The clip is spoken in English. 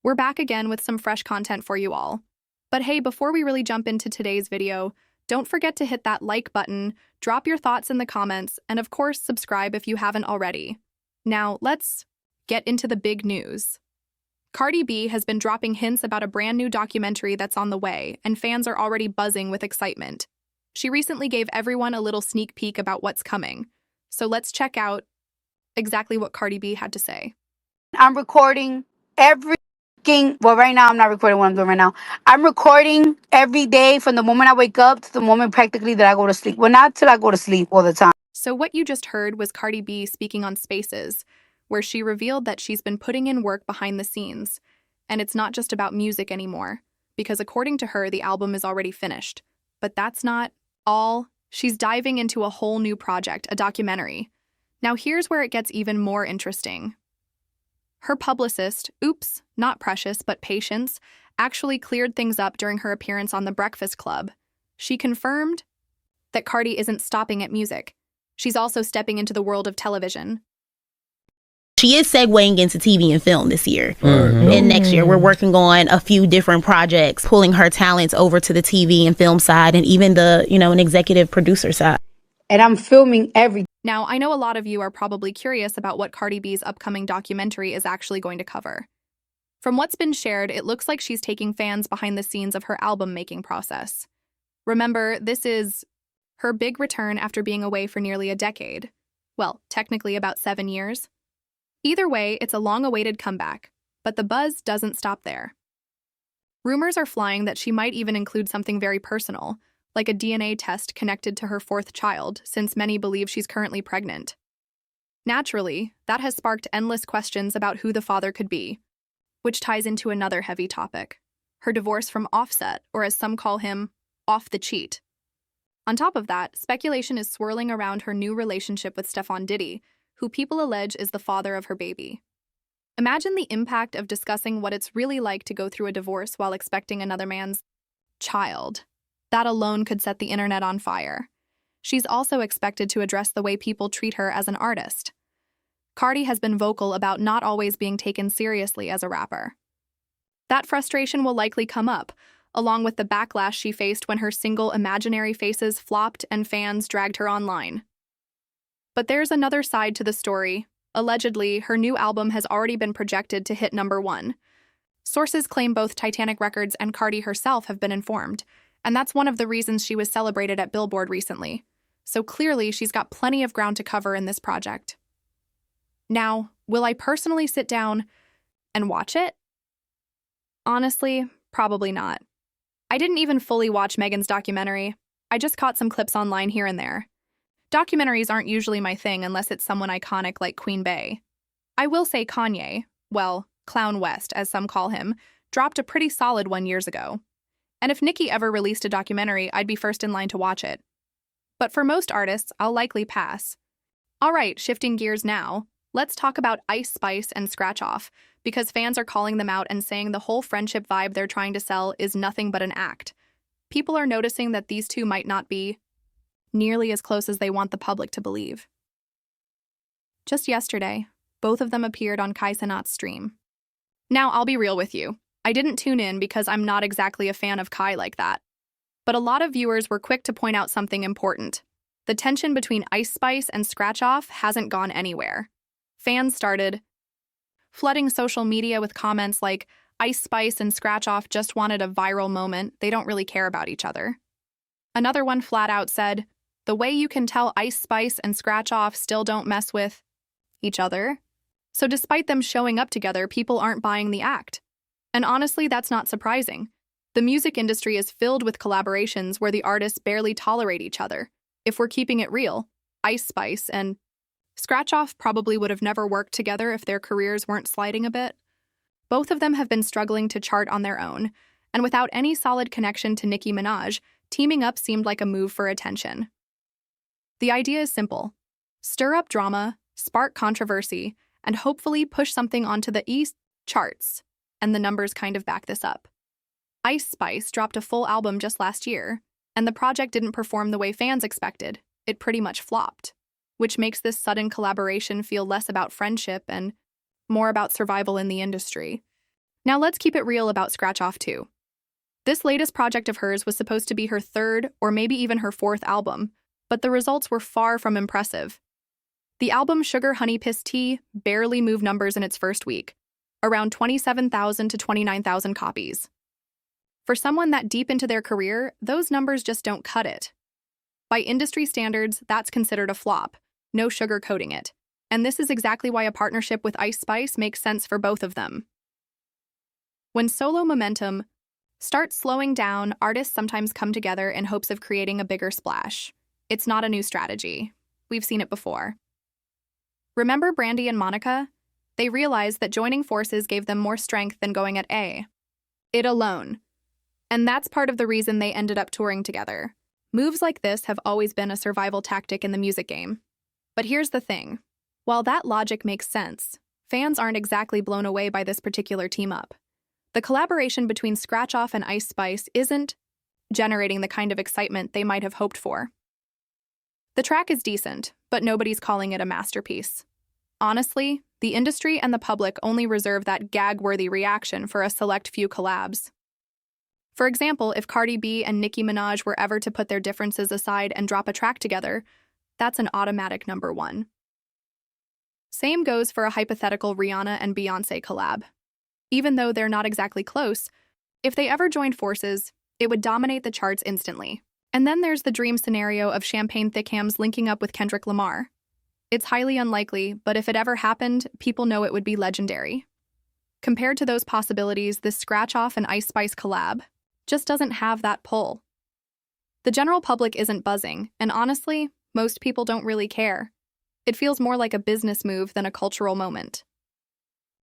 We're back again with some fresh content for you all. But hey, before we really jump into today's video, don't forget to hit that like button, drop your thoughts in the comments, and of course, subscribe if you haven't already. Now, let's get into the big news. Cardi B has been dropping hints about a brand new documentary that's on the way, and fans are already buzzing with excitement. She recently gave everyone a little sneak peek about what's coming. So let's check out exactly what Cardi B had to say. I'm recording right now I'm not recording what I'm doing right now. I'm recording every day from the moment I wake up to the moment practically that I go to sleep. Well, not till I go to sleep all the time. So what you just heard was Cardi B speaking on Spaces, where she revealed that she's been putting in work behind the scenes. And it's not just about music anymore, because according to her, the album is already finished. But that's not all. She's diving into a whole new project, a documentary. Now here's where it gets even more interesting. Her publicist, oops, not Precious, but Patience, actually cleared things up during her appearance on The Breakfast Club. She confirmed that Cardi isn't stopping at music. She's also stepping into the world of television. She is segueing into TV and film this year. And next year, we're working on a few different projects, pulling her talents over to the TV and film side and even the, an executive producer side. And I'm filming everything. Now, I know a lot of you are probably curious about what Cardi B's upcoming documentary is actually going to cover. From what's been shared, it looks like she's taking fans behind the scenes of her album-making process. Remember, this is her big return after being away for nearly a decade. Well, technically about 7 years. Either way, it's a long-awaited comeback, but the buzz doesn't stop there. Rumors are flying that she might even include something very personal, like a DNA test connected to her 4th child, since many believe she's currently pregnant. Naturally, that has sparked endless questions about who the father could be, which ties into another heavy topic, her divorce from Offset, or as some call him, Off the Cheat. On top of that, speculation is swirling around her new relationship with Stefon Diddy, who people allege is the father of her baby. Imagine the impact of discussing what it's really like to go through a divorce while expecting another man's child. That alone could set the internet on fire. She's also expected to address the way people treat her as an artist. Cardi has been vocal about not always being taken seriously as a rapper. That frustration will likely come up, along with the backlash she faced when her single Imaginary Faces flopped and fans dragged her online. But there's another side to the story. Allegedly, her new album has already been projected to hit #1. Sources claim both Titanic Records and Cardi herself have been informed, and that's one of the reasons she was celebrated at Billboard recently. So clearly, she's got plenty of ground to cover in this project. Now, will I personally sit down and watch it? Honestly, probably not. I didn't even fully watch Megan's documentary. I just caught some clips online here and there. Documentaries aren't usually my thing unless it's someone iconic like Queen Bey. I will say Kanye, well, Clown West, as some call him, dropped a pretty solid one years ago. And if Nicki ever released a documentary, I'd be first in line to watch it. But for most artists, I'll likely pass. Alright, shifting gears now, let's talk about Ice Spice and Scratch Off, because fans are calling them out and saying the whole friendship vibe they're trying to sell is nothing but an act. People are noticing that these two might not be nearly as close as they want the public to believe. Just yesterday, both of them appeared on Kai Cenat's stream. Now, I'll be real with you. I didn't tune in because I'm not exactly a fan of Kai like that. But a lot of viewers were quick to point out something important. The tension between Ice Spice and Scratch Off hasn't gone anywhere. Fans started flooding social media with comments like, Ice Spice and Scratch Off just wanted a viral moment, they don't really care about each other. Another one flat out said, the way you can tell Ice Spice and Scratch Off still don't mess with each other. So despite them showing up together, people aren't buying the act. And honestly, that's not surprising. The music industry is filled with collaborations where the artists barely tolerate each other. If we're keeping it real, Ice Spice and Scratch Off probably would have never worked together if their careers weren't sliding a bit. Both of them have been struggling to chart on their own, and without any solid connection to Nicki Minaj, teaming up seemed like a move for attention. The idea is simple. Stir up drama, spark controversy, and hopefully push something onto the East charts. And the numbers kind of back this up. Ice Spice dropped a full album just last year, and the project didn't perform the way fans expected. It pretty much flopped, which makes this sudden collaboration feel less about friendship and more about survival in the industry. Now let's keep it real about Scratch Off too. This latest project of hers was supposed to be her third or maybe even her fourth album, but the results were far from impressive. The album Sugar Honey Piss Tea barely moved numbers in its first week, around 27,000 to 29,000 copies. For someone that deep into their career, those numbers just don't cut it. By industry standards, that's considered a flop, no sugarcoating it. And this is exactly why a partnership with Ice Spice makes sense for both of them. When solo momentum starts slowing down, artists sometimes come together in hopes of creating a bigger splash. It's not a new strategy. We've seen it before. Remember Brandy and Monica? They realized that joining forces gave them more strength than going at it alone. And that's part of the reason they ended up touring together. Moves like this have always been a survival tactic in the music game. But here's the thing. While that logic makes sense, fans aren't exactly blown away by this particular team-up. The collaboration between Scratch Off and Ice Spice isn't generating the kind of excitement they might have hoped for. The track is decent, but nobody's calling it a masterpiece. Honestly, the industry and the public only reserve that gag-worthy reaction for a select few collabs. For example, if Cardi B and Nicki Minaj were ever to put their differences aside and drop a track together, that's an automatic #1. Same goes for a hypothetical Rihanna and Beyoncé collab. Even though they're not exactly close, if they ever joined forces, it would dominate the charts instantly. And then there's the dream scenario of Champagne Thick Hams linking up with Kendrick Lamar. It's highly unlikely, but if it ever happened, people know it would be legendary. Compared to those possibilities, this Scratch Off and Ice Spice collab just doesn't have that pull. The general public isn't buzzing, and honestly, most people don't really care. It feels more like a business move than a cultural moment.